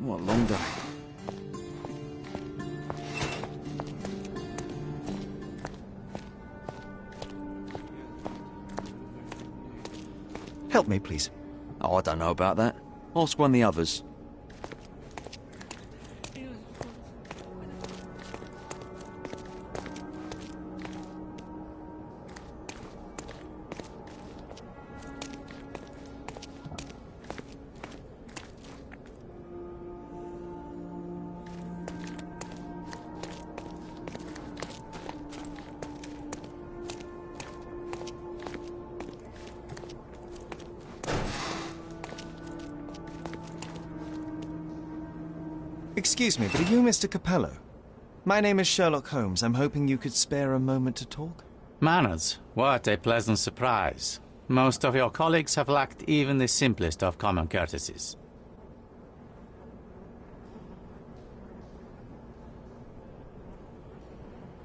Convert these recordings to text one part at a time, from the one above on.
What a long day. Help me, please. Oh, I don't know about that. Ask one of the others. Excuse me, but are you Mr. Capello? My name is Sherlock Holmes. I'm hoping you could spare a moment to talk. Manners, what a pleasant surprise. Most of your colleagues have lacked even the simplest of common courtesies.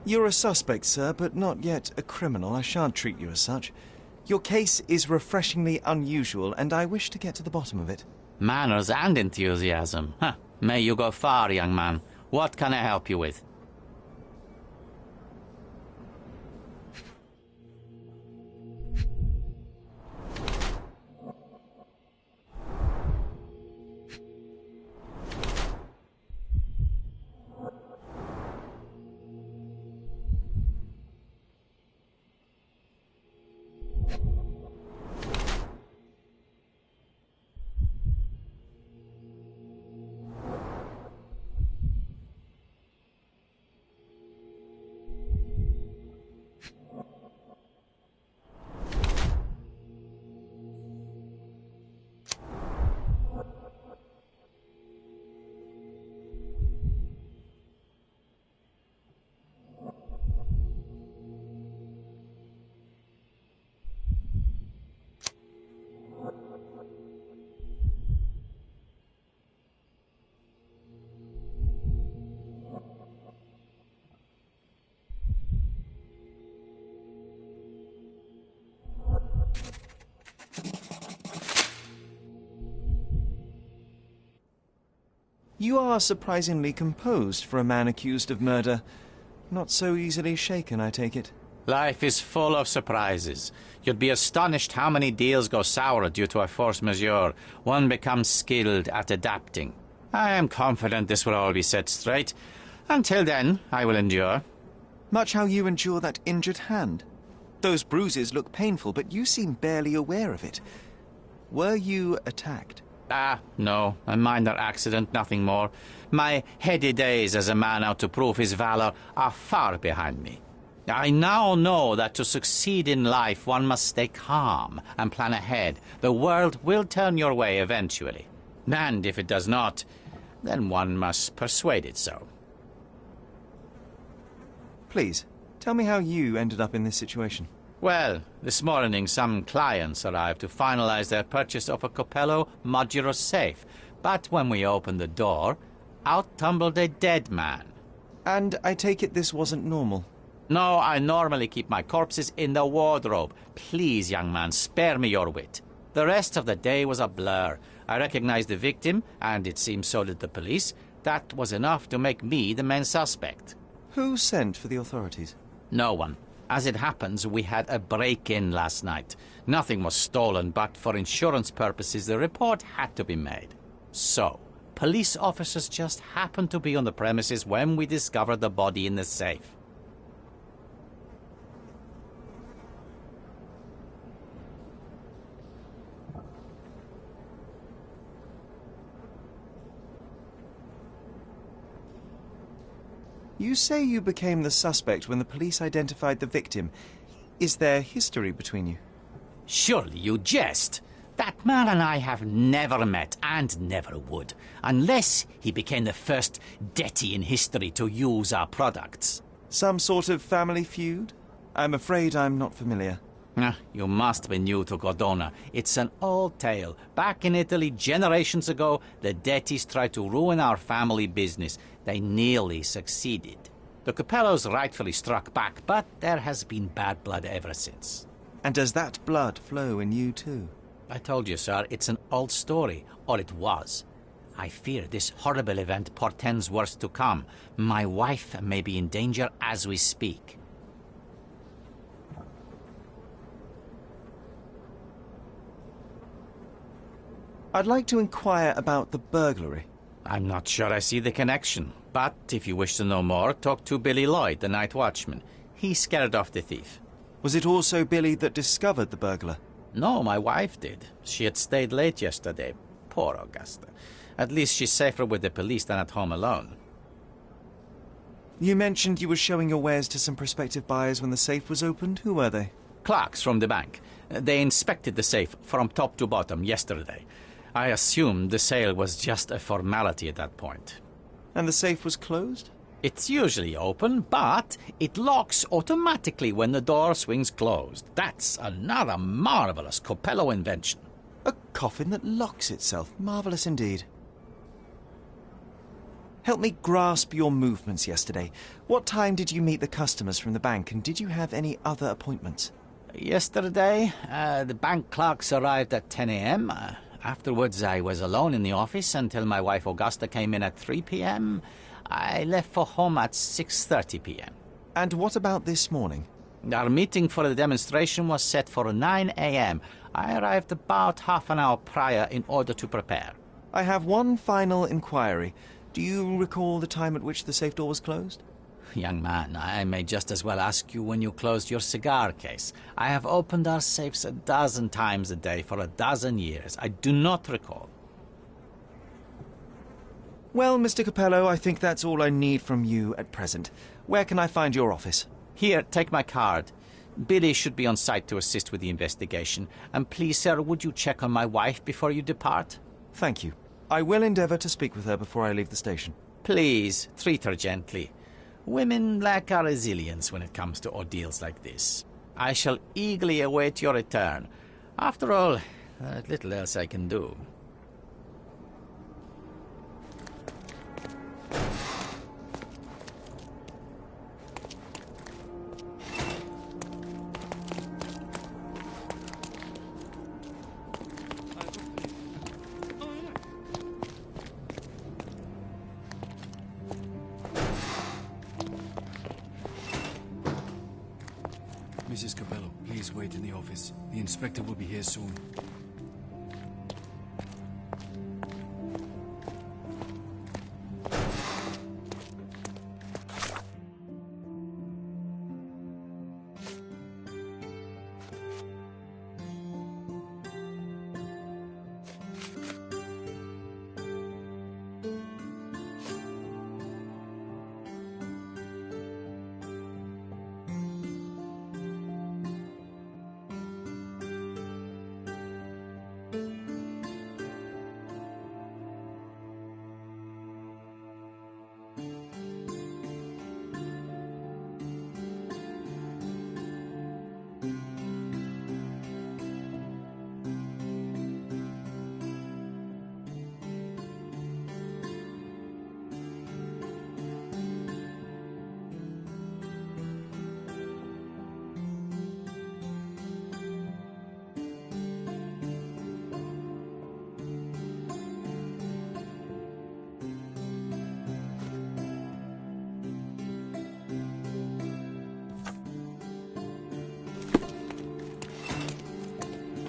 You're a suspect, sir, but not yet a criminal. I shan't treat you as such. Your case is refreshingly unusual, and I wish to get to the bottom of it. Manners and enthusiasm. Huh. May you go far, young man. What can I help you with? You are surprisingly composed for a man accused of murder. Not so easily shaken, I take it. Life is full of surprises. You'd be astonished how many deals go sour due to a force majeure. One becomes skilled at adapting. I am confident this will all be set straight. Until then, I will endure. Much how you endure that injured hand. Those bruises look painful, but you seem barely aware of it. Were you attacked? Ah, no. A minor accident, nothing more. My heady days as a man out to prove his valor are far behind me. I now know that to succeed in life, one must stay calm and plan ahead. The world will turn your way eventually. And if it does not, then one must persuade it so. Please, tell me how you ended up in this situation. Well, this morning some clients arrived to finalize their purchase of a Capello modular safe. But when we opened the door, out tumbled a dead man. And I take it this wasn't normal? No, I normally keep my corpses in the wardrobe. Please, young man, spare me your wit. The rest of the day was a blur. I recognized the victim, and it seems so did the police. That was enough to make me the main suspect. Who sent for the authorities? No one. As it happens, we had a break-in last night. Nothing was stolen, but for insurance purposes, the report had to be made. So, police officers just happened to be on the premises when we discovered the body in the safe. You say you became the suspect when the police identified the victim. Is there history between you? Surely you jest. That man and I have never met, and never would, unless he became the first deity in history to use our products. Some sort of family feud? I'm afraid I'm not familiar. You must be new to Cordona. It's an old tale. Back in Italy, generations ago, the deities tried to ruin our family business. They nearly succeeded. The Capellos rightfully struck back, but there has been bad blood ever since. And does that blood flow in you too? I told you, sir, it's an old story, or it was. I fear this horrible event portends worse to come. My wife may be in danger as we speak. I'd like to inquire about the burglary. I'm not sure I see the connection, but if you wish to know more, talk to Billy Lloyd, the night watchman. He scared off the thief. Was it also Billy that discovered the burglar? No, my wife did. She had stayed late yesterday. Poor Augusta. At least she's safer with the police than at home alone. You mentioned you were showing your wares to some prospective buyers when the safe was opened. Who were they? Clerks from the bank. They inspected the safe from top to bottom yesterday. I assumed the sale was just a formality at that point. And the safe was closed? It's usually open, but it locks automatically when the door swings closed. That's another marvelous Coppello invention. A coffin that locks itself. Marvelous indeed. Help me grasp your movements yesterday. What time did you meet the customers from the bank, and did you have any other appointments? Yesterday, the bank clerks arrived at 10 a.m. Afterwards, I was alone in the office until my wife Augusta came in at 3 p.m. I left for home at 6:30 p.m. And what about this morning? Our meeting for the demonstration was set for 9 a.m. I arrived about half an hour prior in order to prepare. I have one final inquiry. Do you recall the time at which the safe door was closed? Young man, I may just as well ask you when you closed your cigar case. I have opened our safes a dozen times a day for a dozen years. I do not recall. Well, Mr. Coppello, I think that's all I need from you at present. Where can I find your office? Here, take my card. Billy should be on site to assist with the investigation. And please, sir, would you check on my wife before you depart? Thank you. I will endeavour to speak with her before I leave the station. Please, treat her gently. Women lack our resilience when it comes to ordeals like this. I shall eagerly await your return. After all, there's little else I can do. Mrs. Coppello, please wait in the office. The inspector will be here soon.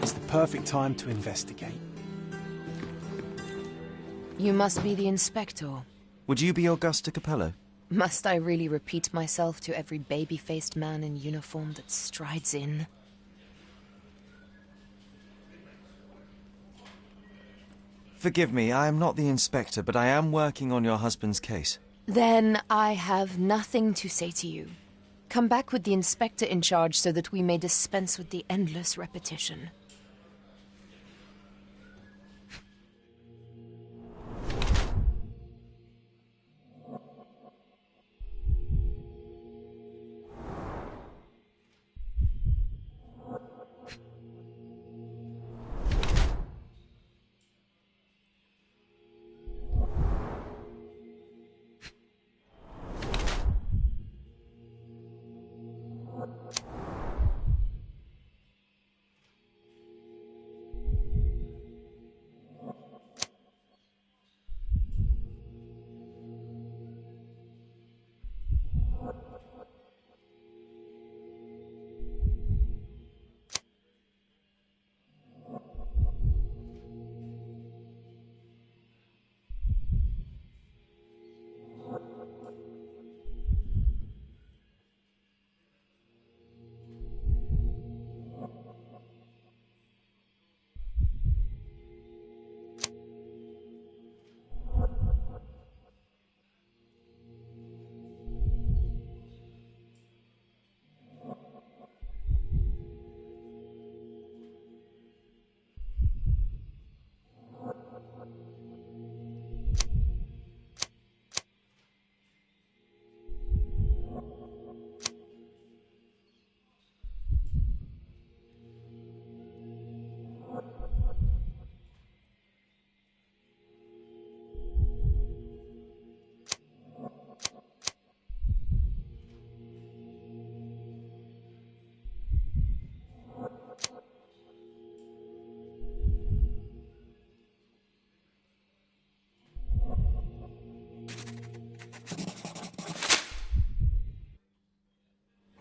It's the perfect time to investigate. You must be the inspector. Would you be Augusta Coppello? Must I really repeat myself to every baby-faced man in uniform that strides in? Forgive me, I am not the inspector, but I am working on your husband's case. Then I have nothing to say to you. Come back with the inspector in charge so that we may dispense with the endless repetition.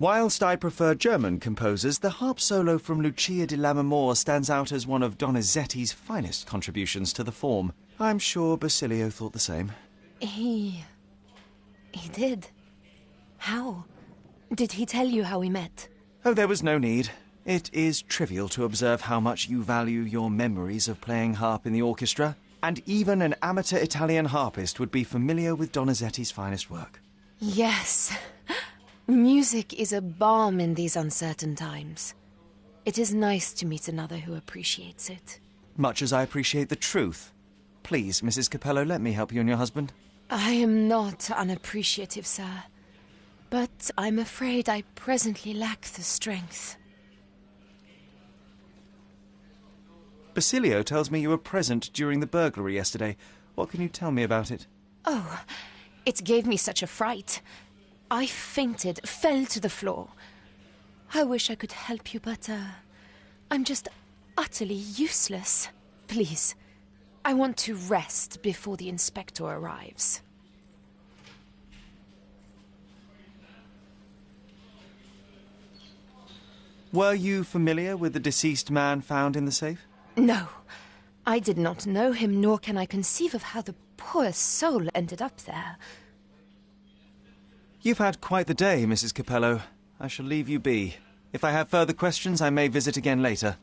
Whilst I prefer German composers, the harp solo from Lucia di Lammermoor stands out as one of Donizetti's finest contributions to the form. I'm sure Basilio thought the same. He did. How? Did he tell you how we met? Oh, there was no need. It is trivial to observe how much you value your memories of playing harp in the orchestra, and even an amateur Italian harpist would be familiar with Donizetti's finest work. Yes. Music is a balm in these uncertain times. It is nice to meet another who appreciates it. Much as I appreciate the truth. Please, Mrs. Capello, let me help you and your husband. I am not unappreciative, sir. But I'm afraid I presently lack the strength. Basilio tells me you were present during the burglary yesterday. What can you tell me about it? Oh, it gave me such a fright. I fainted, fell to the floor. I wish I could help you, but, I'm just utterly useless. Please, I want to rest before the inspector arrives. Were you familiar with the deceased man found in the safe? No, I did not know him, nor can I conceive of how the poor soul ended up there. You've had quite the day, Mrs. Capello. I shall leave you be. If I have further questions, I may visit again later.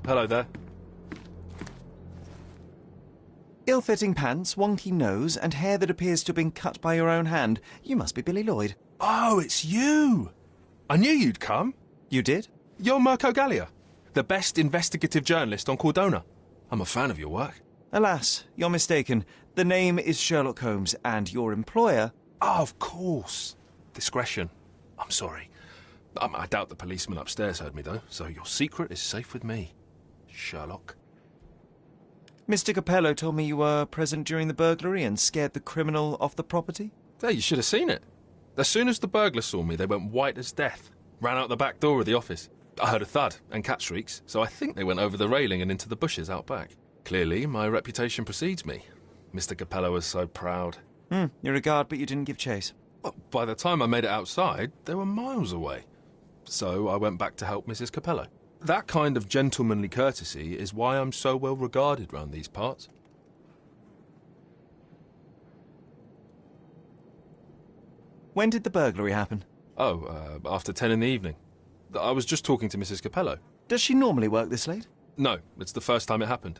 Hello there. Ill-fitting pants, wonky nose, and hair that appears to have been cut by your own hand. You must be Billy Lloyd. Oh, it's you! I knew you'd come. You did? You're Mirko Gallia, the best investigative journalist on Cordona. I'm a fan of your work. Alas, you're mistaken. The name is Sherlock Holmes, and your employer... Oh, of course. Discretion. I'm sorry. I doubt the policeman upstairs heard me, though, so your secret is safe with me, Sherlock. Mr. Capello told me you were present during the burglary and scared the criminal off the property? Hey, you should have seen it. As soon as the burglars saw me, they went white as death. Ran out the back door of the office. I heard a thud and cat shrieks, so I think they went over the railing and into the bushes out back. Clearly, my reputation precedes me. Mr. Capello was so proud. You're a guard, but you didn't give chase. Well, by the time I made it outside, they were miles away. So I went back to help Mrs. Capello. That kind of gentlemanly courtesy is why I'm so well regarded round these parts. When did the burglary happen? Oh, after 10 in the evening. I was just talking to Mrs. Capello. Does she normally work this late? No, it's the first time it happened.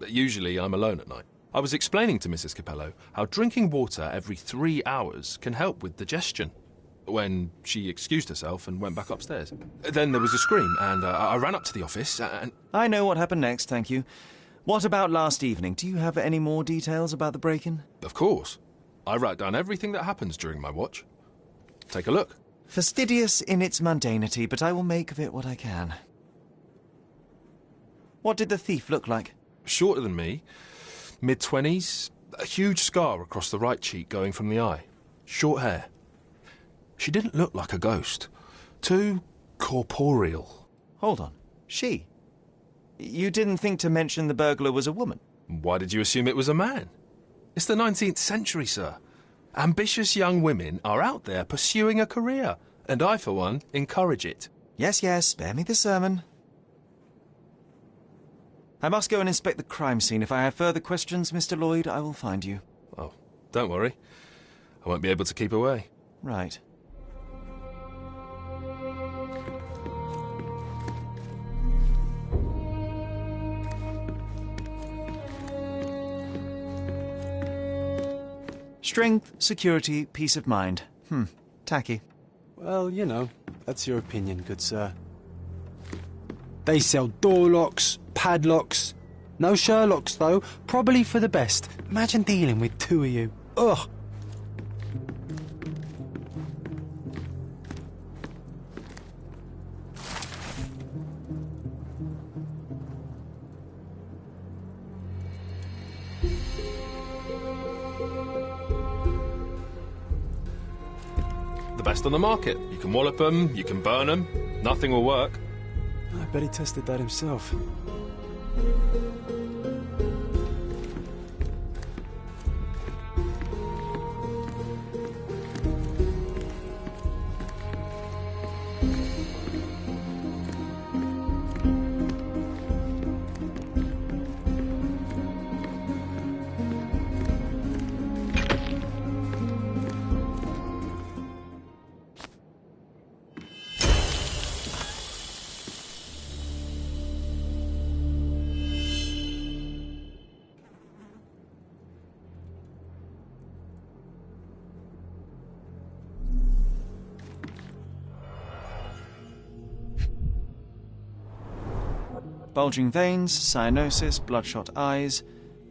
Usually I'm alone at night. I was explaining to Mrs. Capello how drinking water every 3 hours can help with digestion, when she excused herself and went back upstairs. Then there was a scream, and I ran up to the office, and... I know what happened next, thank you. What about last evening? Do you have any more details about the break-in? Of course. I write down everything that happens during my watch. Take a look. Fastidious in its mundanity, but I will make of it what I can. What did the thief look like? Shorter than me, mid-20s, a huge scar across the right cheek going from the eye. Short hair. She didn't look like a ghost. Too corporeal. Hold on. She? You didn't think to mention the burglar was a woman? Why did you assume it was a man? It's the 19th century, sir. Ambitious young women are out there pursuing a career, and I, for one, encourage it. Yes, yes, spare me the sermon. I must go and inspect the crime scene. If I have further questions, Mr. Lloyd, I will find you. Oh, don't worry. I won't be able to keep away. Right. Strength, security, peace of mind. Tacky. Well, you know, that's your opinion, good sir. They sell door locks, padlocks. No Sherlocks, though. Probably for the best. Imagine dealing with two of you. Ugh. The best on the market. You can wallop them, you can burn them. Nothing will work. I bet he tested that himself. Bulging veins, cyanosis, bloodshot eyes,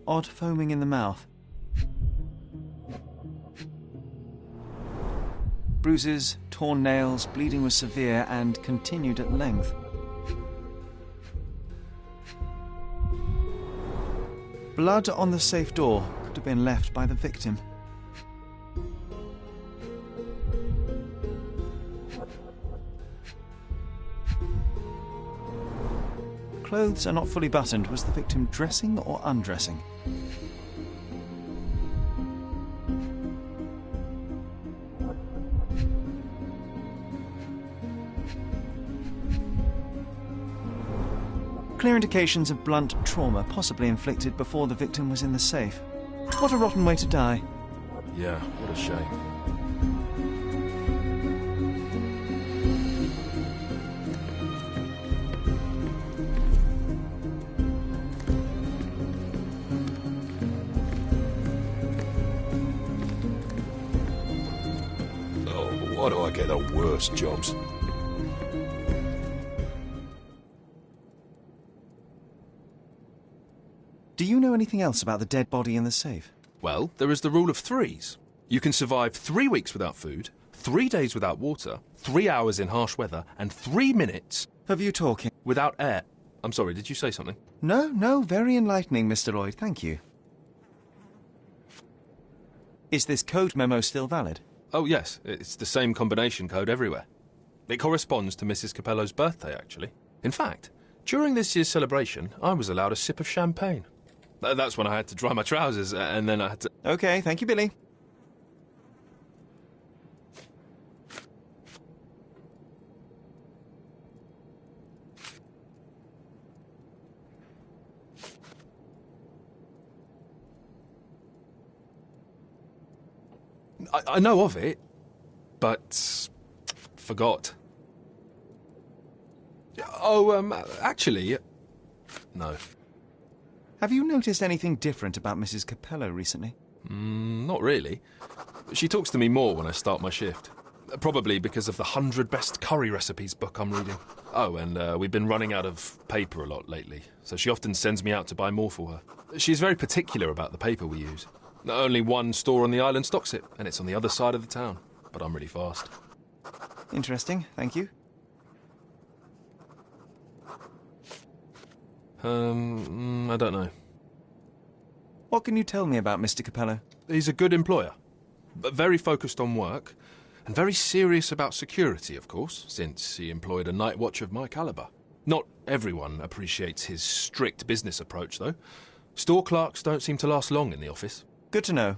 odd foaming in the mouth. Bruises, torn nails, bleeding was severe and continued at length. Blood on the safe door could have been left by the victim. Clothes are not fully buttoned. Was the victim dressing or undressing? Clear indications of blunt trauma, possibly inflicted before the victim was in the safe. What a rotten way to die. Yeah, what a shame. Why do I get the worst jobs? Do you know anything else about the dead body in the safe? Well, there is the rule of threes. You can survive 3 weeks without food, 3 days without water, 3 hours in harsh weather, and 3 minutes... Of you talking? ...without air. I'm sorry, did you say something? No, very enlightening, Mr. Lloyd, thank you. Is this code memo still valid? Oh, yes, it's the same combination code everywhere. It corresponds to Mrs. Capello's birthday, actually. In fact, during this year's celebration, I was allowed a sip of champagne. That's when I had to dry my trousers, and then I had to... Okay, thank you, Billy. I know of it, but... forgot. Oh, actually... no. Have you noticed anything different about Mrs. Capello recently? Not really. She talks to me more when I start my shift. Probably because of the 100 Best Curry Recipes book I'm reading. Oh, and we've been running out of paper a lot lately, so she often sends me out to buy more for her. She's very particular about the paper we use. Only one store on the island stocks it, and it's on the other side of the town. But I'm really fast. Interesting, thank you. I don't know. What can you tell me about Mr. Capello? He's a good employer, but very focused on work, and very serious about security, of course, since he employed a night watch of my caliber. Not everyone appreciates his strict business approach, though. Store clerks don't seem to last long in the office. Good to know.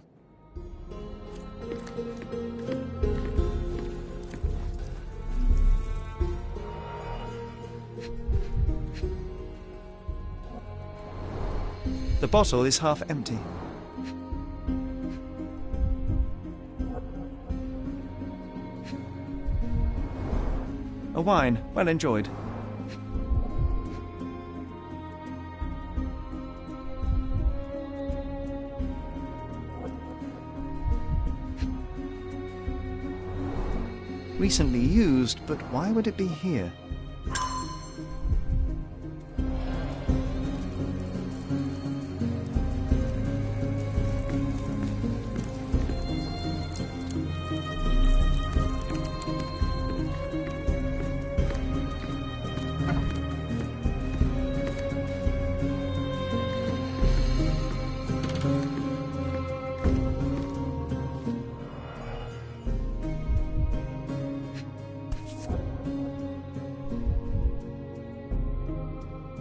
The bottle is half empty. A wine, well enjoyed. Recently used, but why would it be here?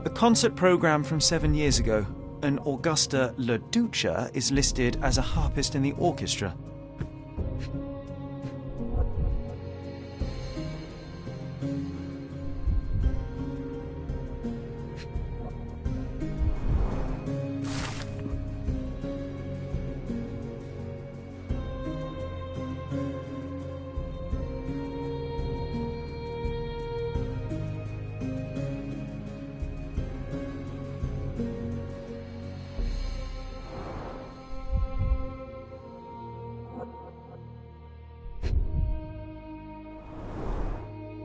A concert program from 7 years ago. An Augusta La Duca is listed as a harpist in the orchestra.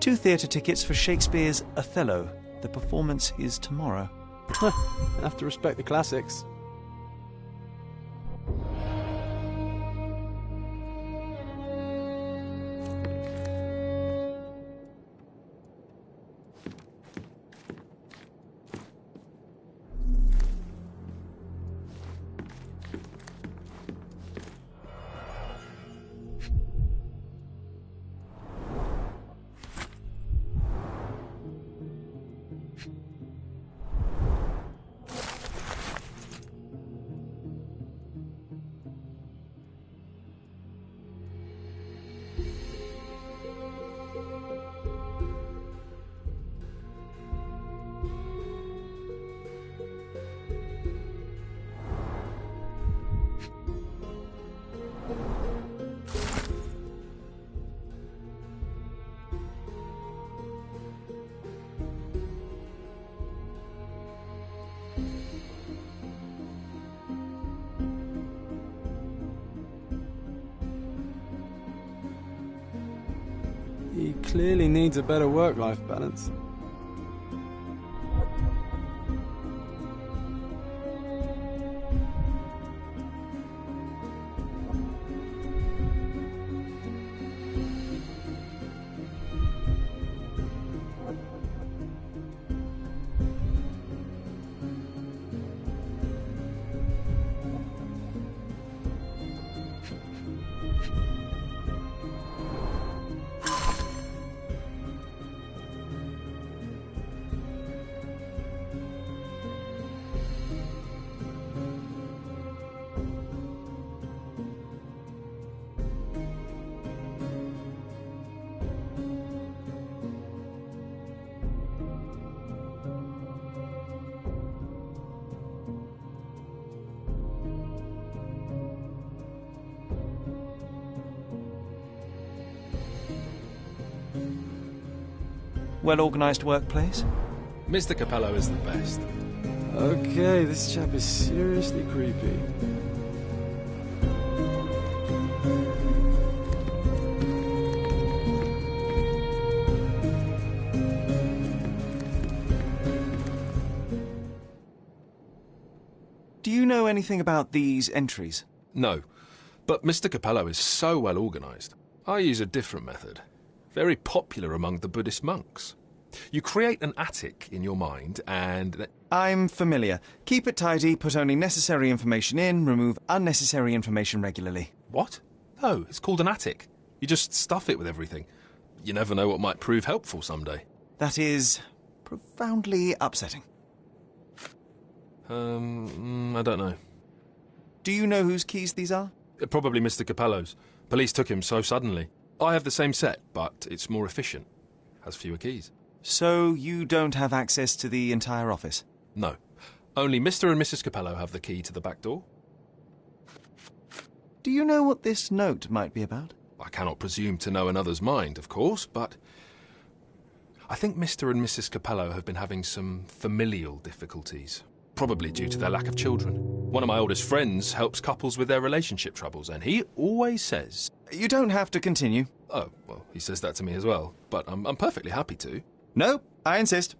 Two theatre tickets for Shakespeare's Othello. The performance is tomorrow. Have to respect the classics. He clearly needs a better work-life balance. Well-organised workplace? Mr. Capello is the best. Okay, this chap is seriously creepy. Do you know anything about these entries? No, but Mr. Capello is so well organised. I use a different method. Very popular among the Buddhist monks. You create an attic in your mind and... I'm familiar. Keep it tidy, put only necessary information in, remove unnecessary information regularly. What? No, it's called an attic. You just stuff it with everything. You never know what might prove helpful someday. That is profoundly upsetting. I don't know. Do you know whose keys these are? Probably Mr. Capello's. Police took him so suddenly. I have the same set, but it's more efficient. Has fewer keys. So you don't have access to the entire office? No. Only Mr. and Mrs. Capello have the key to the back door. Do you know what this note might be about? I cannot presume to know another's mind, of course, but... I think Mr. and Mrs. Capello have been having some familial difficulties. Probably due to their lack of children. One of my oldest friends helps couples with their relationship troubles, and he always says... You don't have to continue. Oh, well, he says that to me as well, but I'm perfectly happy to. No, I insist.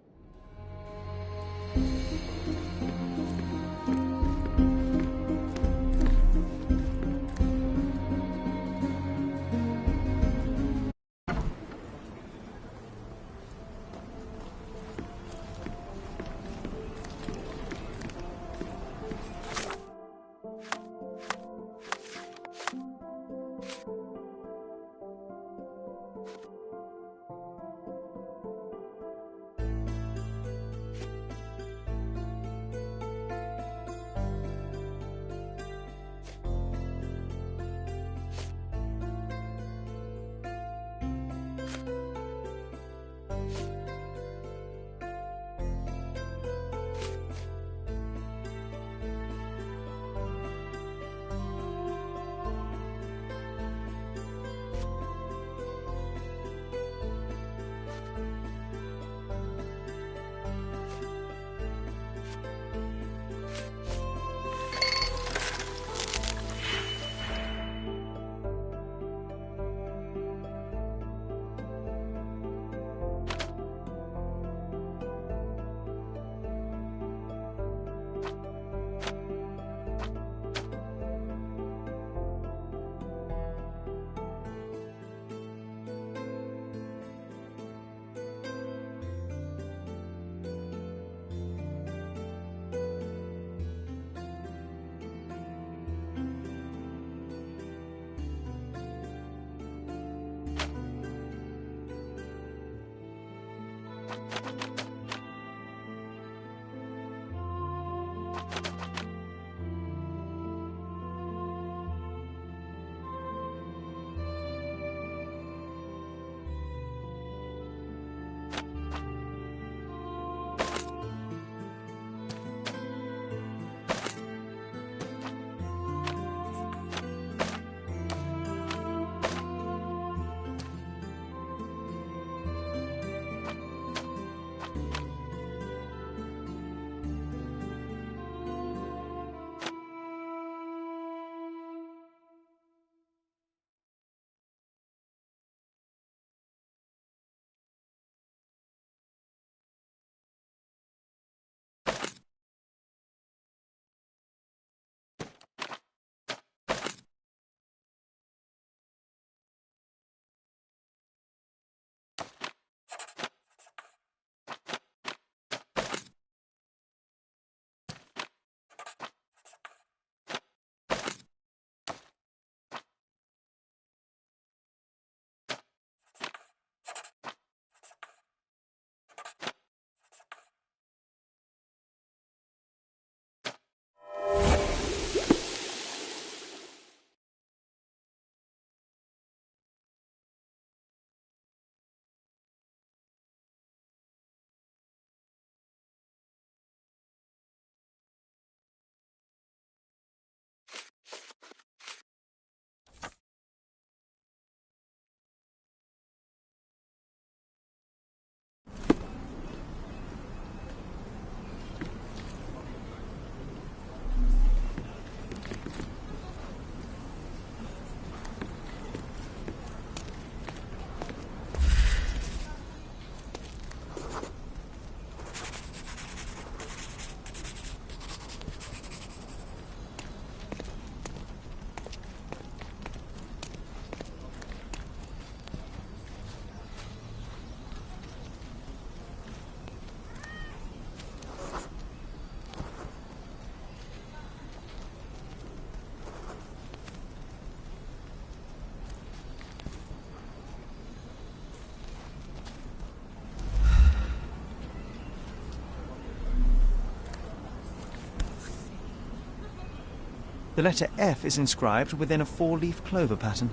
The letter F is inscribed within a four-leaf clover pattern.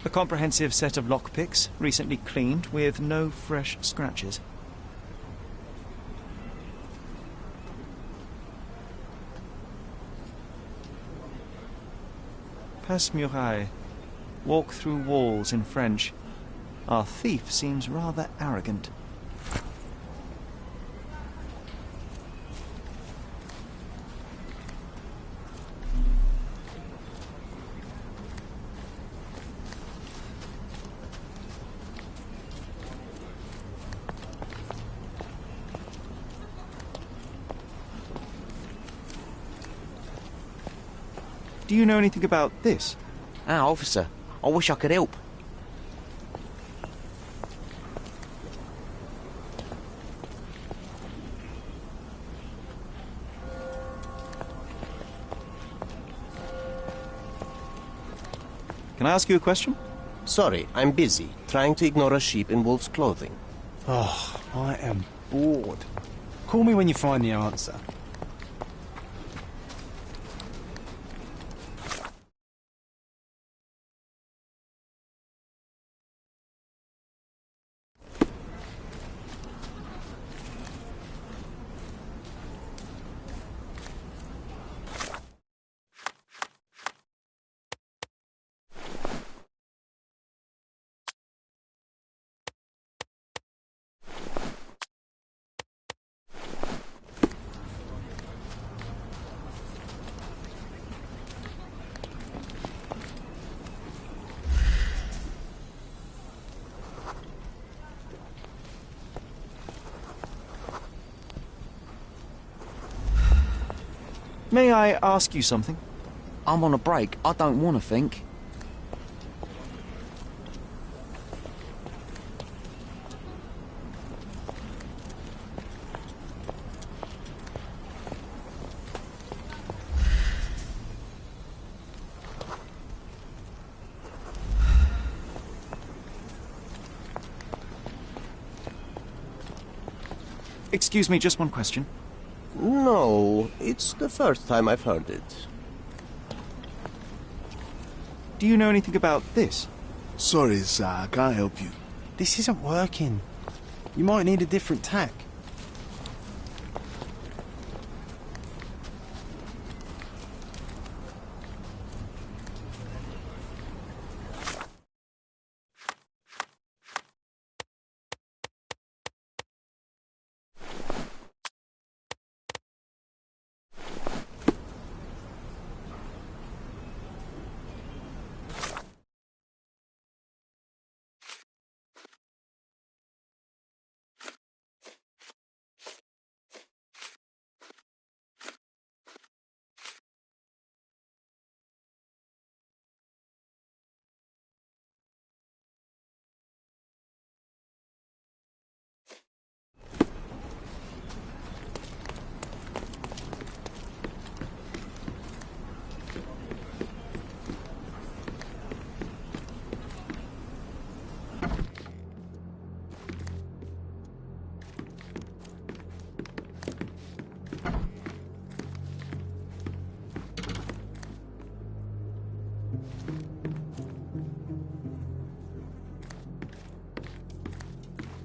A comprehensive set of lockpicks, recently cleaned with no fresh scratches. Passe muraille. Walk through walls in French. Our thief seems rather arrogant. Do you know anything about this? Ah, officer, I wish I could help. Can I ask you a question? Sorry, I'm busy, trying to ignore a sheep in wolf's clothing. Oh, I am bored. Call me when you find the answer. May I ask you something? I'm on a break. I don't want to think. Excuse me, just one question. No, it's the first time I've heard it. Do you know anything about this? Sorry, sir, I can't help you. This isn't working. You might need a different tack.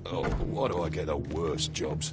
Oh, why do I get the worst jobs?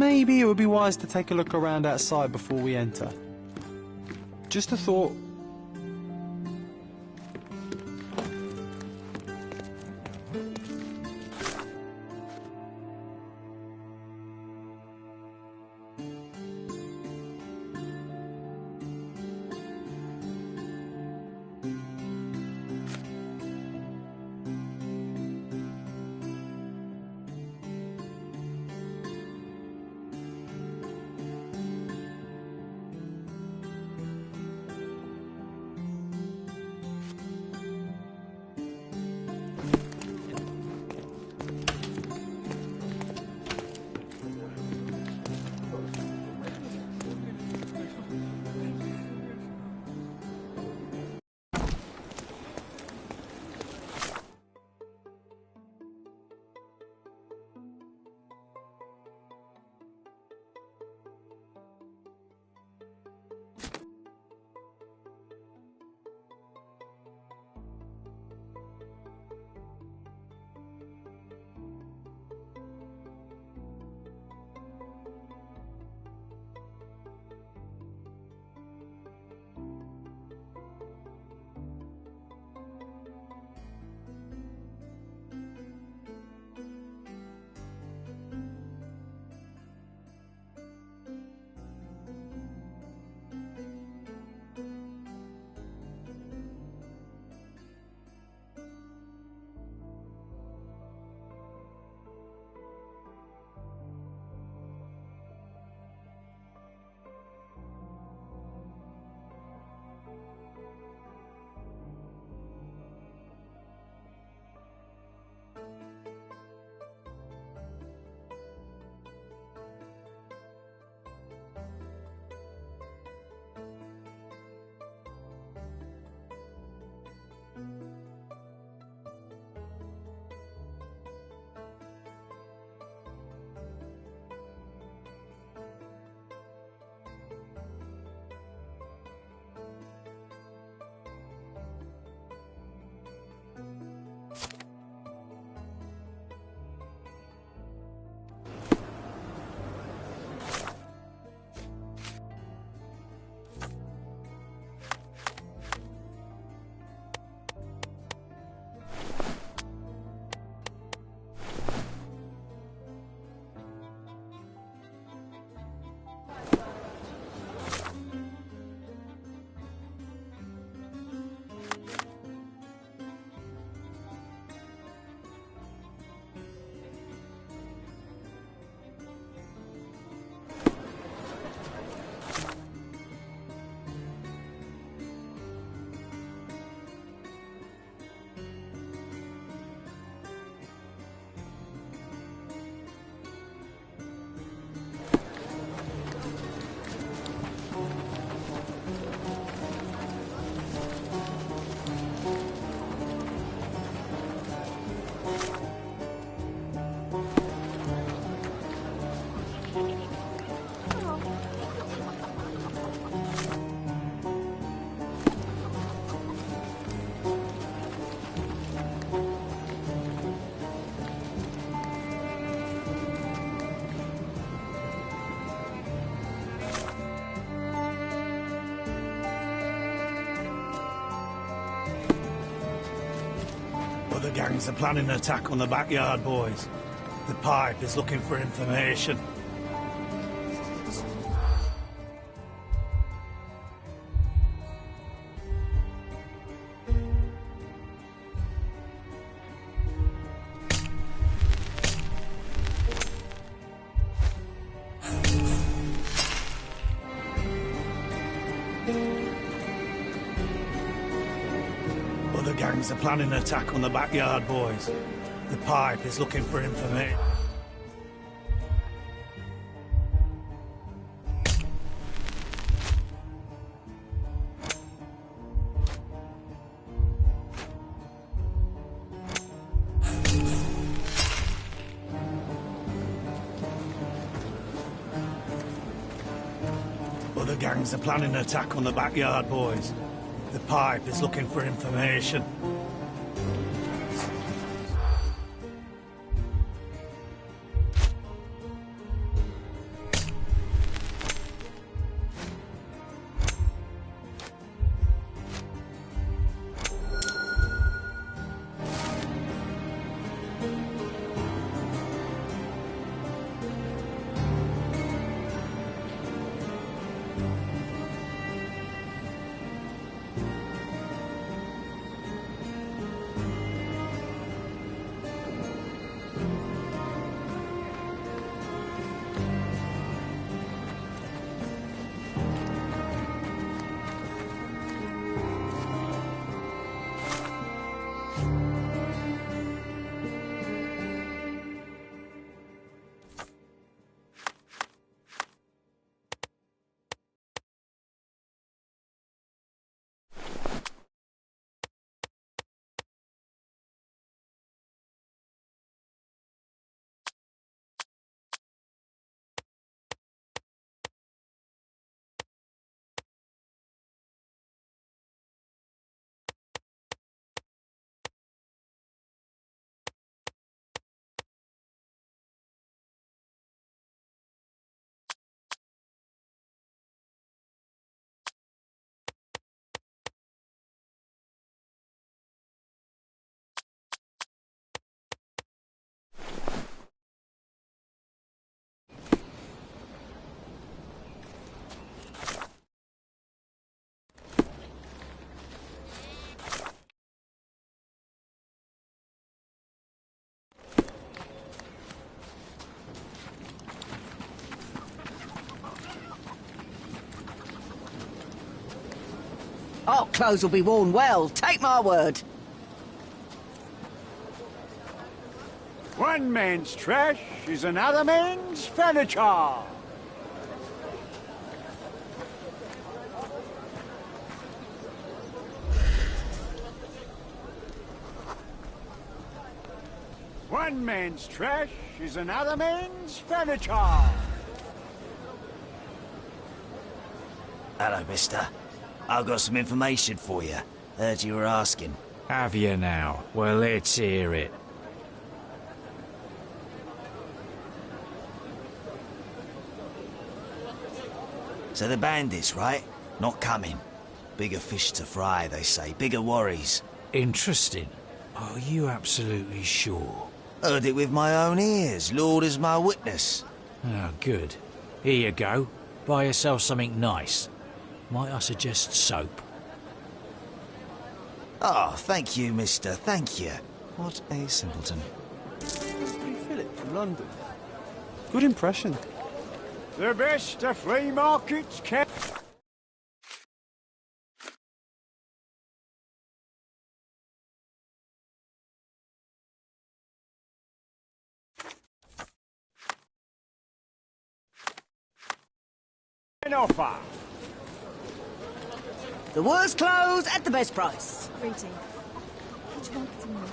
maybe it would be wise to take a look around outside before we enter. Just a thought. The gangs are planning an attack on the backyard, boys. The pipe is looking for information. The gangs are planning an attack on the backyard, boys. The pipe is looking for information. The gangs are planning an attack on the backyard, boys. The pipe is looking for information. Our clothes will be worn well, take my word. One man's trash is another man's furniture. One man's trash is another man's furniture. Hello, mister. I've got some information for you. Heard you were asking. Have you now? Well, let's hear it. So the bandits, right? Not coming. Bigger fish to fry, they say. Bigger worries. Interesting. Are you absolutely sure? Heard it with my own ears. Lord is my witness. Oh, good. Here you go. Buy yourself something nice. Might I suggest soap? Oh, thank you, mister. Thank you. What a simpleton. Philip from London. Good impression. The best of flea markets can... An offer. The worst clothes at the best price. Rating. Which marketing one?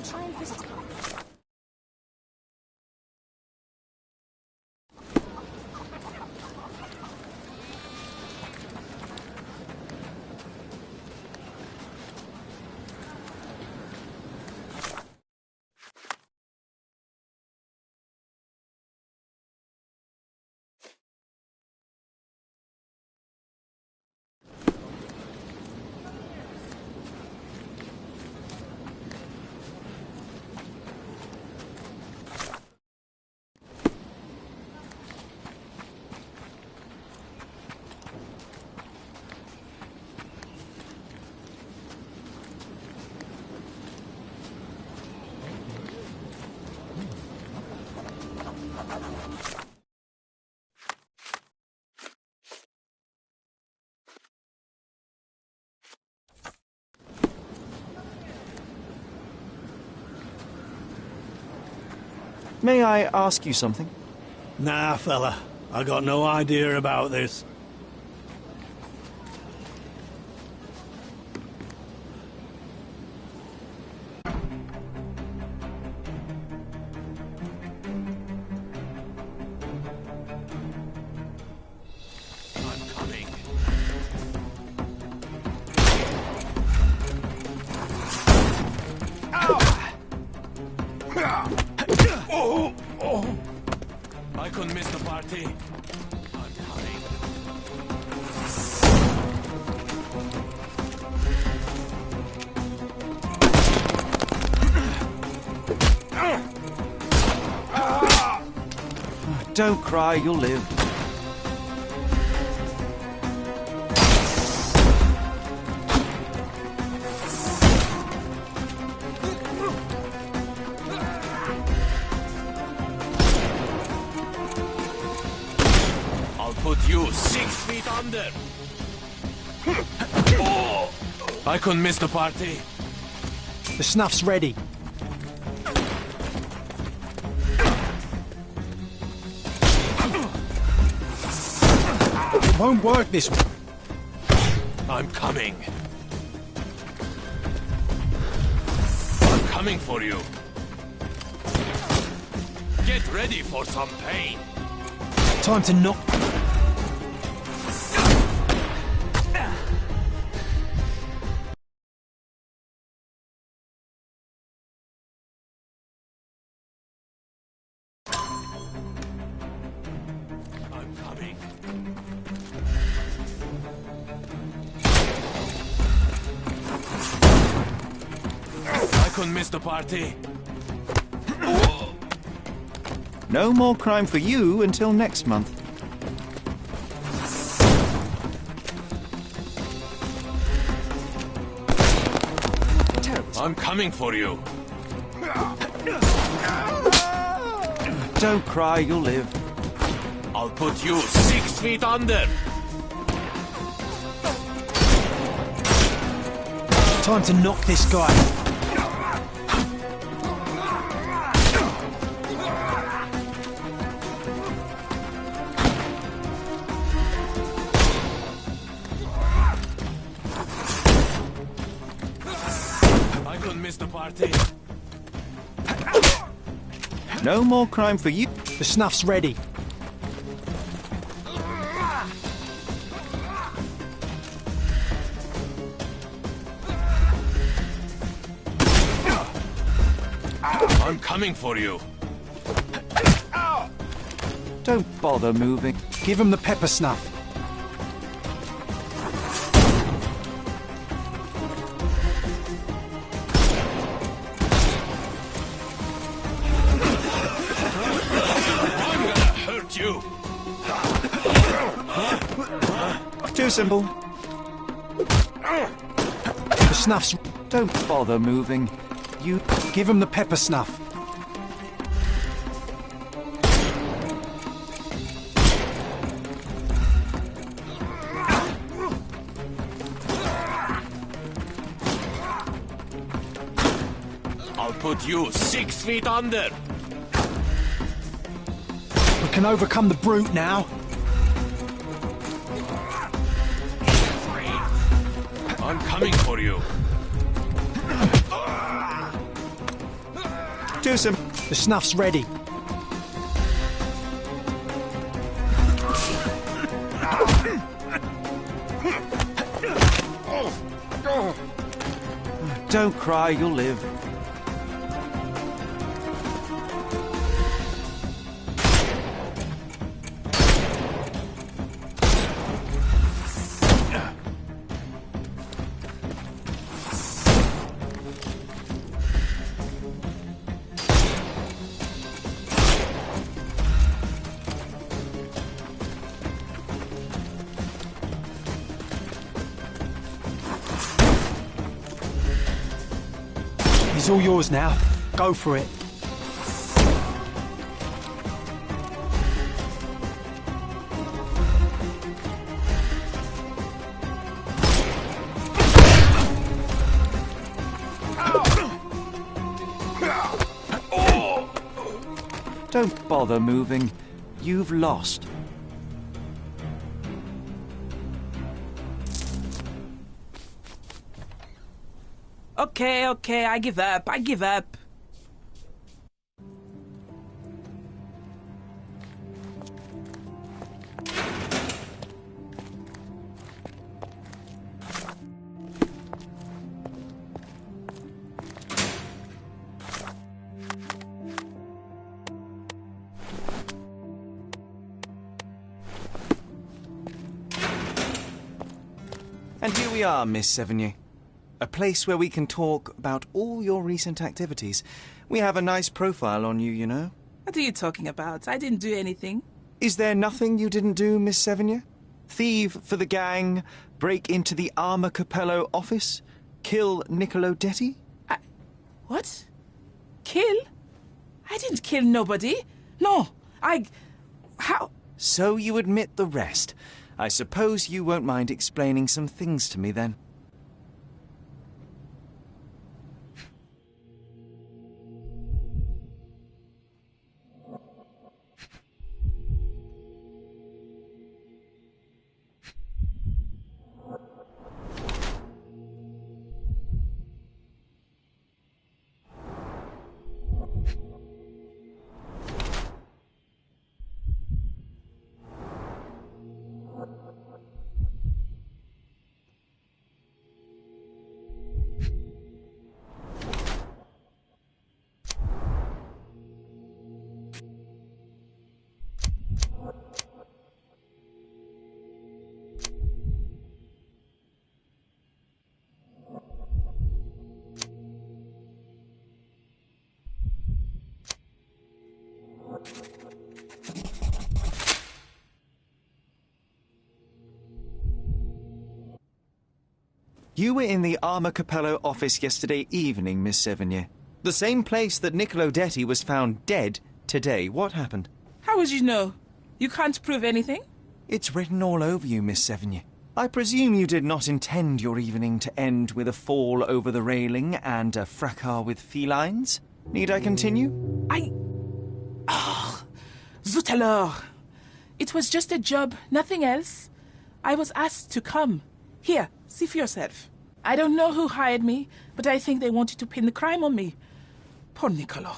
Try and visit her. May I ask you something? Nah, fella. I got no idea about this. I couldn't miss the party. I'm coming. Don't cry, you'll live. Put you 6 feet under. Oh, I couldn't miss the party. The snuff's ready. It won't work this way. I'm coming. I'm coming for you. Get ready for some pain. Time to knock. Couldn't miss the party. No more crime for you until next month. I'm coming for you. Don't cry, you'll live. I'll put you 6 feet under. Time to knock this guy. I couldn't miss the party. No more crime for you. The snuff's ready. I'm coming for you. Don't bother moving. Give him the pepper snuff. I'm gonna hurt you. Too simple. The snuff's... Don't bother moving. You... Give him the pepper snuff. I'll put you 6 feet under. We can overcome the brute now. I'm coming for you. Too simple. The snuff's ready. Don't cry, you'll live. He's all yours now. Go for it. Don't bother moving. You've lost. Okay, I give up. And here we are, Miss Sevigny. A place where we can talk about all your recent activities. We have a nice profile on you, you know. What are you talking about? I didn't do anything. Is there nothing you didn't do, Miss Sevigny? Thieve for the gang, break into the Armor Capello office, kill Niccolo Detti? What? Kill? I didn't kill nobody. No, How? So you admit the rest. I suppose you won't mind explaining some things to me then. You were in the Armor Capello office yesterday evening, Miss Sevigny. The same place that Niccolo Detti was found dead today. What happened? How would you know? You can't prove anything? It's written all over you, Miss Sevigny. I presume you did not intend your evening to end with a fall over the railing and a fracas with felines? Need I continue? Zut alors! It was just a job, nothing else. I was asked to come. Here, see for yourself. I don't know who hired me, but I think they wanted to pin the crime on me. Poor Niccolo.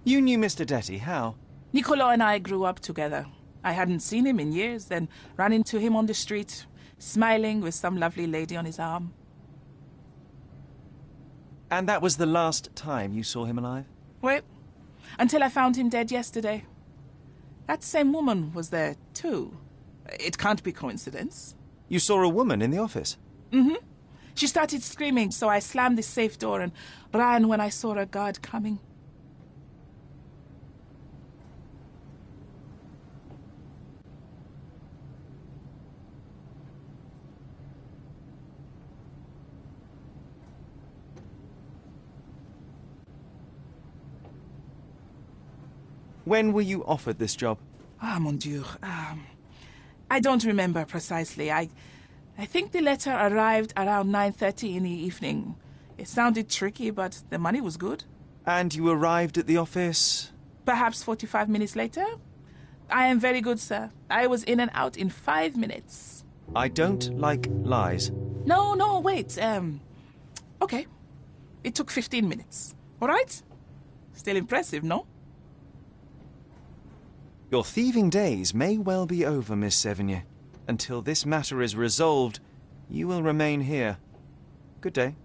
You knew Mr. Detti, how? Niccolo and I grew up together. I hadn't seen him in years, then ran into him on the street, smiling with some lovely lady on his arm. And that was the last time you saw him alive? Well, until I found him dead yesterday. That same woman was there, too. It can't be coincidence. You saw a woman in the office? Mm-hmm. She started screaming, so I slammed the safe door and ran when I saw a guard coming. When were you offered this job? Ah, mon Dieu. I don't remember precisely. I think the letter arrived around 9:30 in the evening. It sounded tricky, but the money was good. And you arrived at the office? Perhaps 45 minutes later. I am very good, sir. I was in and out in 5 minutes. I don't like lies. No, wait. Okay. It took 15 minutes. All right? Still impressive, no? Your thieving days may well be over, Miss Sevigny. Until this matter is resolved, you will remain here. Good day.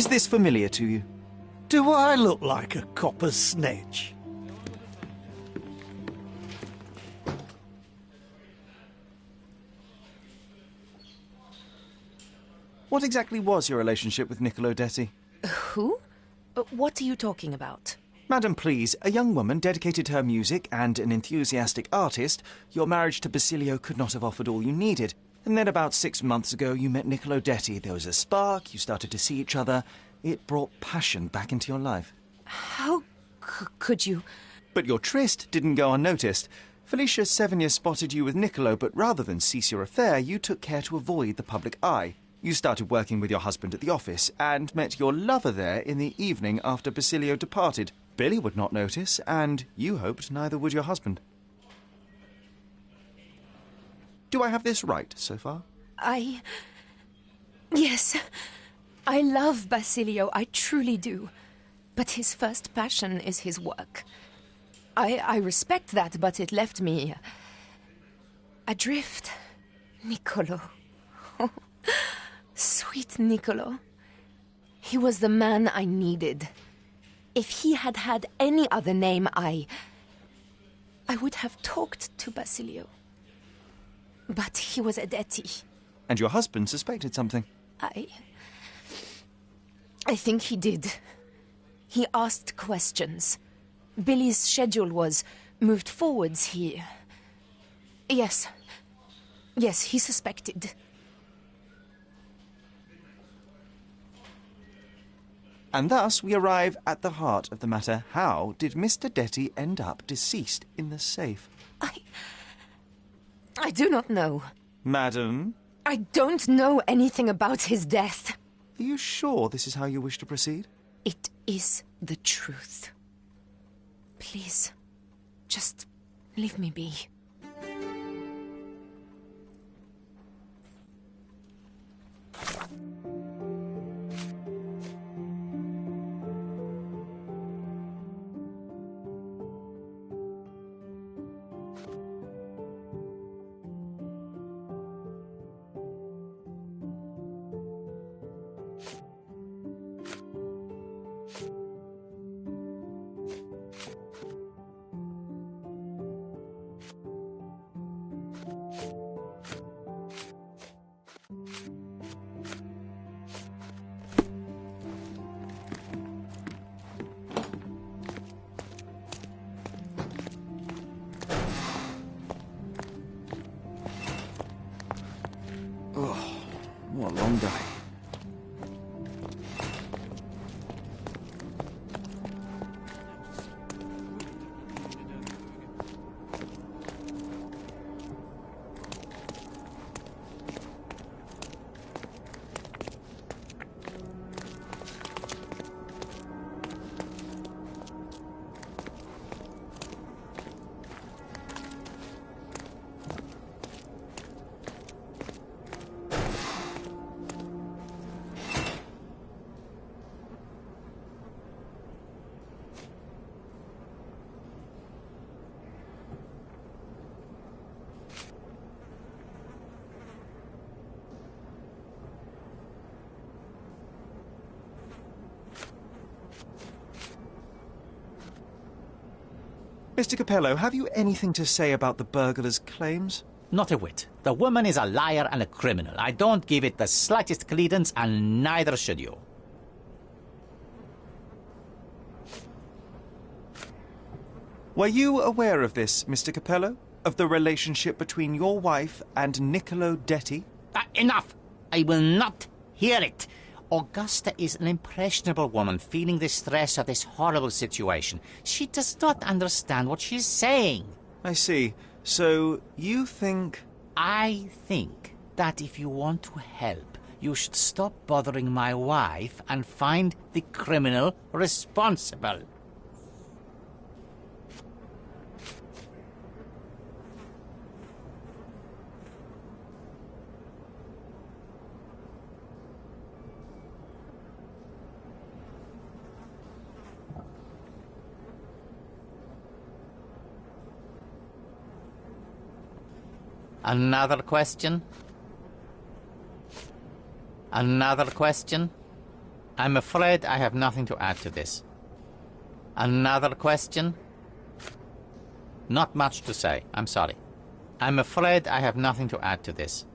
Is this familiar to you? Do I look like a copper's snitch? What exactly was your relationship with Niccolo Detti? Who? What are you talking about? Madam, please, a young woman dedicated to her music and an enthusiastic artist, your marriage to Basilio could not have offered all you needed. And then about 6 months ago, you met Niccolo Detti. There was a spark, you started to see each other. It brought passion back into your life. How could you? But your tryst didn't go unnoticed. Felicia Sevigny spotted you with Niccolo, but rather than cease your affair, you took care to avoid the public eye. You started working with your husband at the office and met your lover there in the evening after Basilio departed. Billy would not notice, and you hoped neither would your husband. Do I have this right so far? Yes. I love Basilio, I truly do. But his first passion is his work. I respect that, but it left me adrift. Niccolo. Sweet Niccolo. He was the man I needed. If he had had any other name, I would have talked to Basilio. But he was a Detti. And your husband suspected something? I think he did. He asked questions. Billy's schedule was moved forwards here. Yes, he suspected. And thus we arrive at the heart of the matter. How did Mr. Detti end up deceased in the safe? I do not know. Madam? I don't know anything about his death. Are you sure this is how you wish to proceed? It is the truth. Please, just leave me be. What a long day. Mr. Capello, have you anything to say about the burglar's claims? Not a whit. The woman is a liar and a criminal. I don't give it the slightest credence, and neither should you. Were you aware of this, Mr. Capello? Of the relationship between your wife and Niccolo Detti? Enough! I will not hear it. Augusta is an impressionable woman feeling the stress of this horrible situation. She does not understand what she's saying. I see. So, you think... I think that if you want to help, you should stop bothering my wife and find the criminal responsible. Another question? Another question? I'm afraid I have nothing to add to this. Another question? Not much to say. I'm sorry. I'm afraid I have nothing to add to this.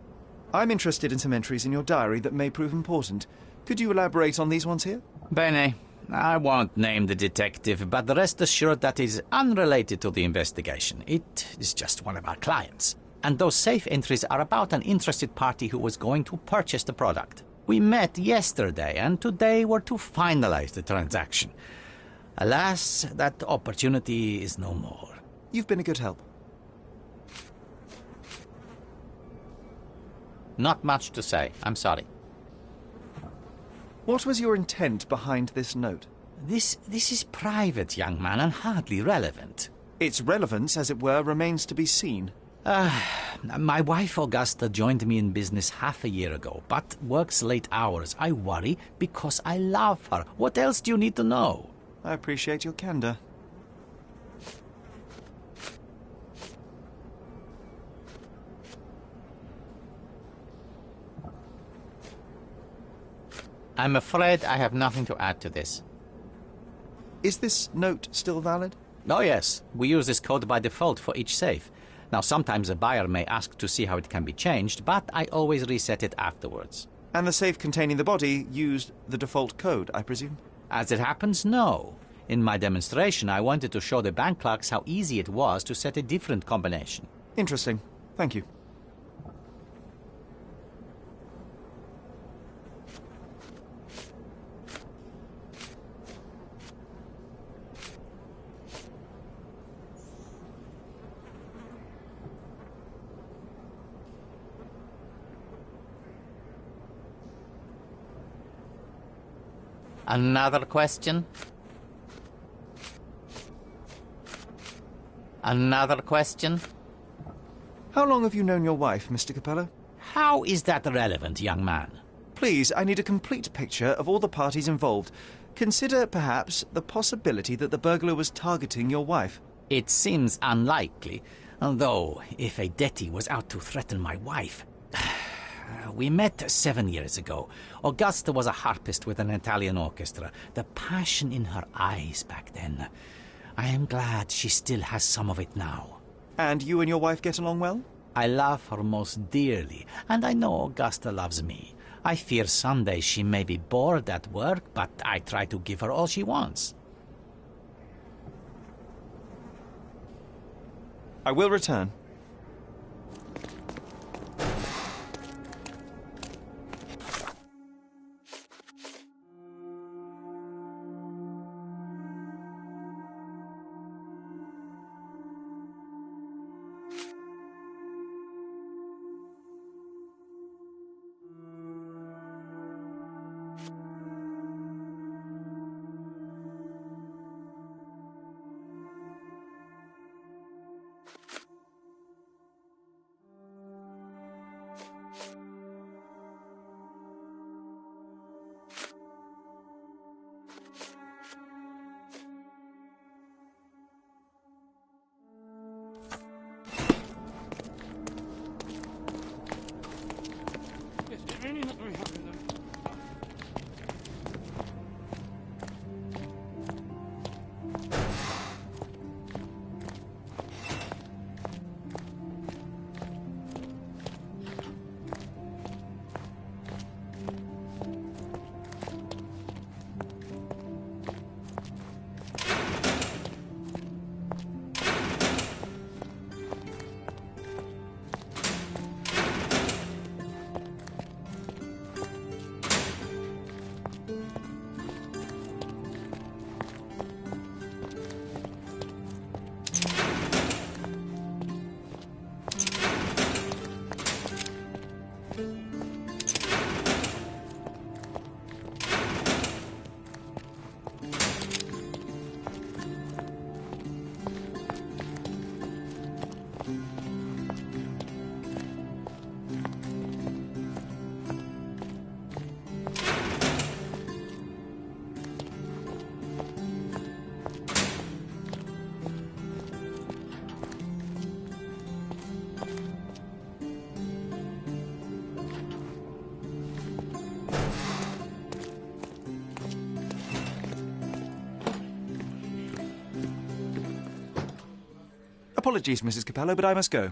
I'm interested in some entries in your diary that may prove important. Could you elaborate on these ones here? Bene. I won't name the detective, but rest assured that is unrelated to the investigation. It is just one of our clients. And those safe entries are about an interested party who was going to purchase the product. We met yesterday, and today were to finalize the transaction. Alas, that opportunity is no more. You've been a good help. Not much to say. I'm sorry. What was your intent behind this note? This is private, young man, and hardly relevant. Its relevance, as it were, remains to be seen. My wife Augusta joined me in business half a year ago, but works late hours. I worry because I love her. What else do you need to know? I appreciate your candor. I'm afraid I have nothing to add to this. Is this note still valid? Oh yes, we use this code by default for each safe. Now sometimes a buyer may ask to see how it can be changed, but I always reset it afterwards. And the safe containing the body used the default code, I presume? As it happens, no. In my demonstration, I wanted to show the bank clerks how easy it was to set a different combination. Interesting. Thank you. Another question? Another question? How long have you known your wife, Mr. Capello? How is that relevant, young man? Please, I need a complete picture of all the parties involved. Consider, perhaps, the possibility that the burglar was targeting your wife. It seems unlikely, though if a Detti was out to threaten my wife... We met 7 years ago. Augusta was a harpist with an Italian orchestra. The passion in her eyes back then. I am glad she still has some of it now. And you and your wife get along well? I love her most dearly, and I know Augusta loves me. I fear someday she may be bored at work, but I try to give her all she wants. I will return. Apologies, Mrs. Capello, but I must go.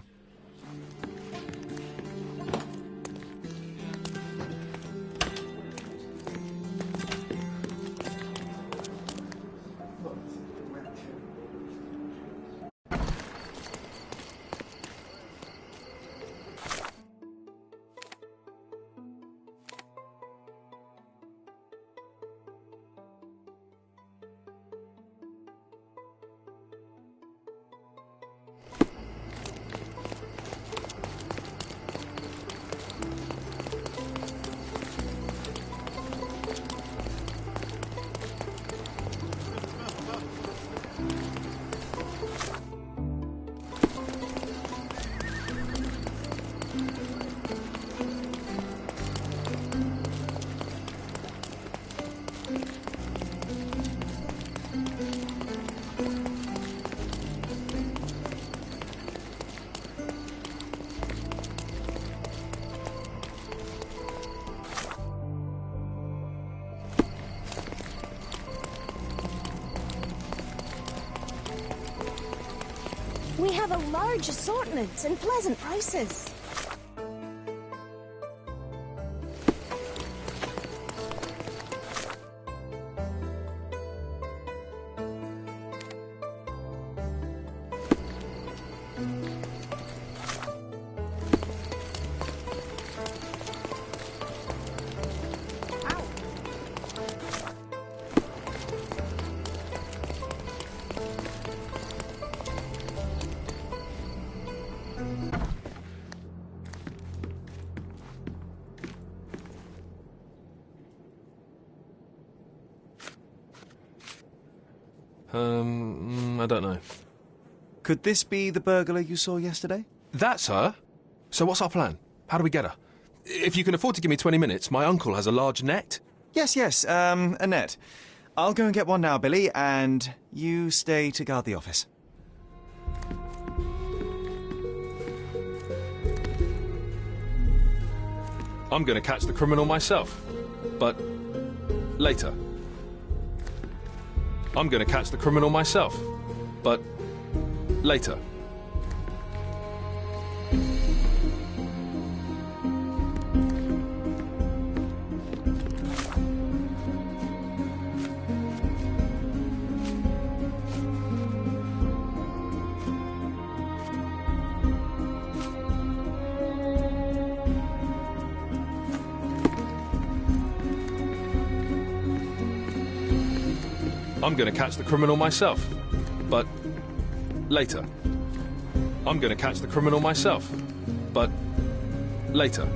We have a large assortment and pleasant prices. I don't know. Could this be the burglar you saw yesterday? That's her? So what's our plan? How do we get her? If you can afford to give me 20 minutes, my uncle has a large net. Yes, a net. I'll go and get one now, Billy, and you stay to guard the office. I'm going to catch the criminal myself. But later. I'm going to catch the criminal myself. But later. I'm going to catch the criminal myself. But later. I'm going to catch the criminal myself. But later.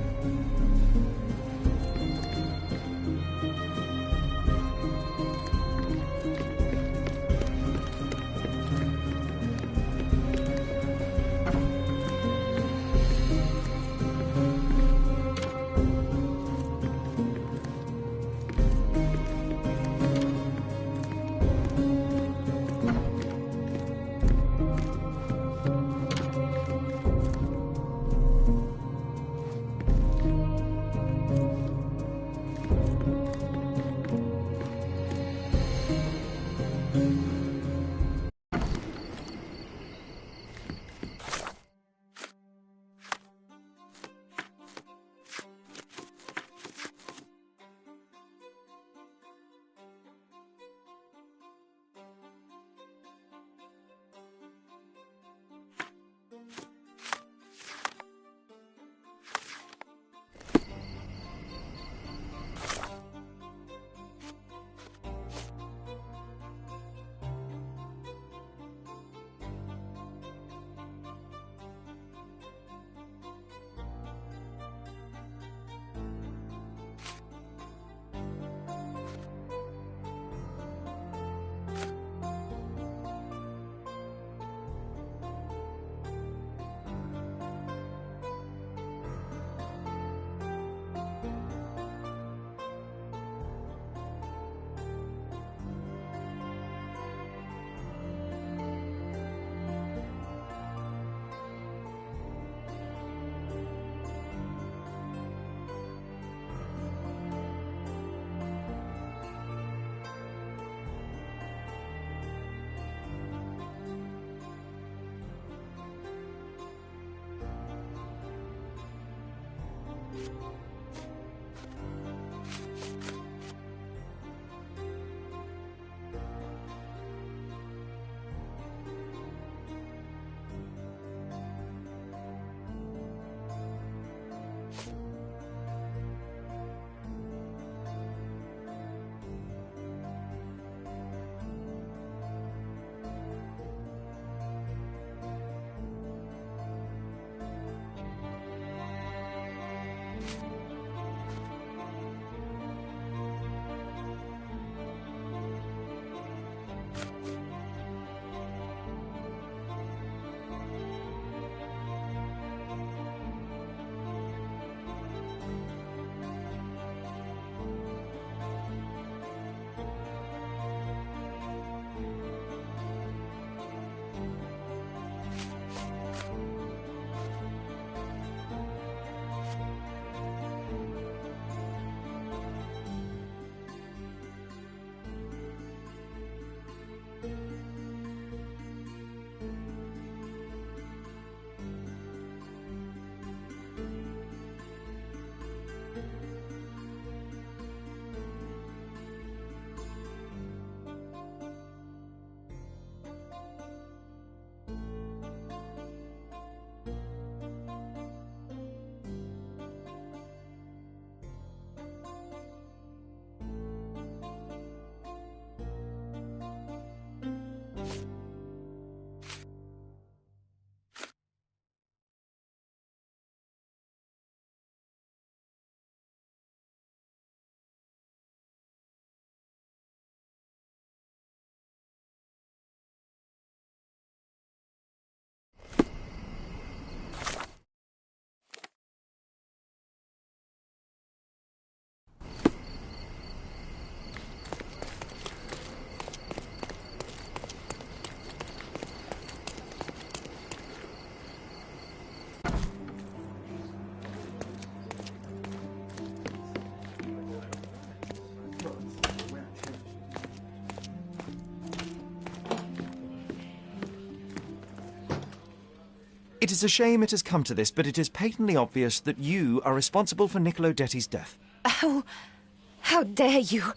It is a shame it has come to this, but it is patently obvious that you are responsible for Niccolo Detti's death. How dare you?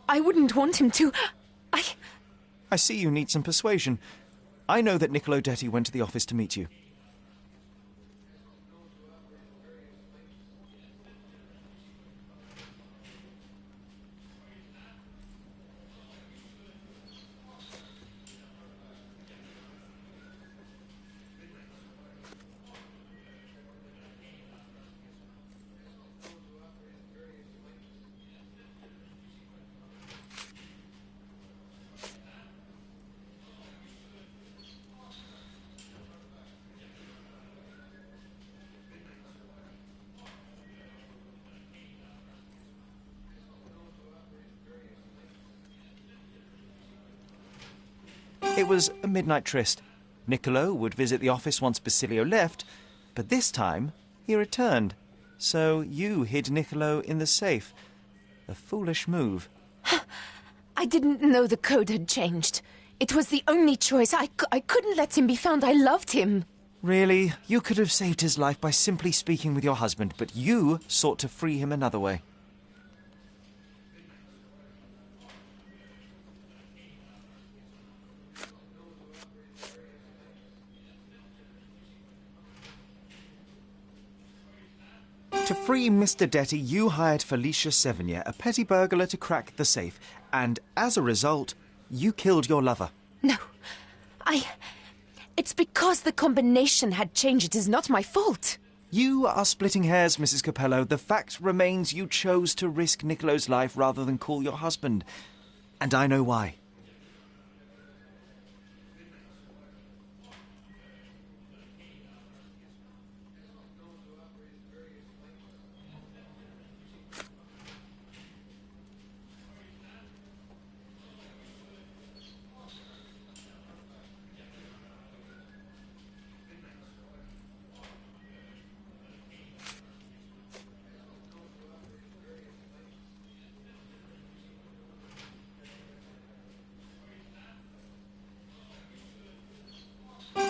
I wouldn't want him to. I see you need some persuasion. I know that Niccolo Detti went to the office to meet you. It was a midnight tryst. Niccolo would visit the office once Basilio left, but this time he returned. So you hid Niccolo in the safe. A foolish move. I didn't know the code had changed. It was the only choice. I couldn't let him be found. I loved him. Really? You could have saved his life by simply speaking with your husband, but you sought to free him another way. To free Mr. Detti, you hired Felicia Sevigny, a petty burglar, to crack the safe, and as a result, you killed your lover. No. It's because the combination had changed. It is not my fault. You are splitting hairs, Mrs. Capello. The fact remains you chose to risk Niccolo's life rather than call your husband. And I know why.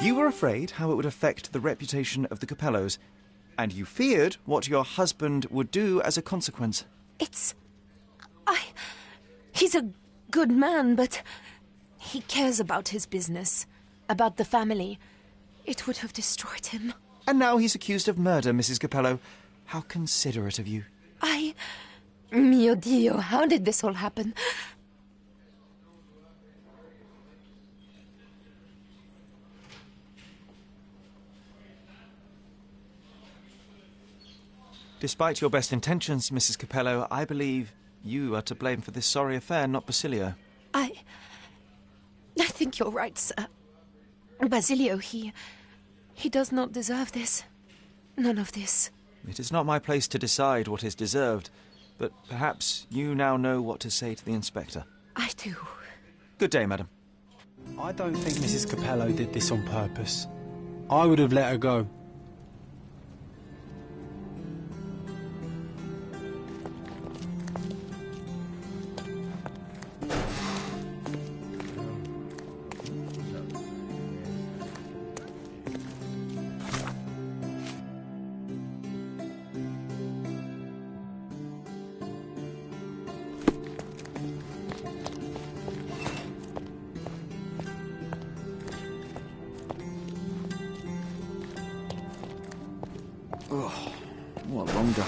You were afraid how it would affect the reputation of the Capellos, And you feared what your husband would do as a consequence. He's a good man, but he cares about his business, about the family. It would have destroyed him. And now he's accused of murder, Mrs. Capello. How considerate of you. Mio Dio, how did this all happen? Despite your best intentions, Mrs. Capello, I believe you are to blame for this sorry affair, not Basilio. I think you're right, sir. Basilio, he does not deserve this. None of this. It is not my place to decide what is deserved, but perhaps you now know what to say to the inspector. I do. Good day, madam. I don't think Mrs. Capello did this on purpose. I would have let her go. Oh, what a long day.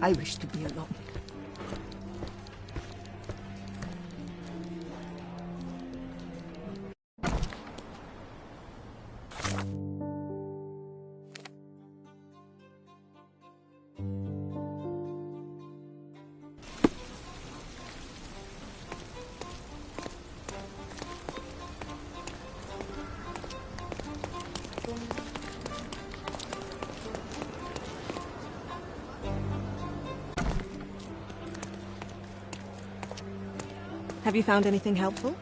I wish to be alone. Have you found anything helpful?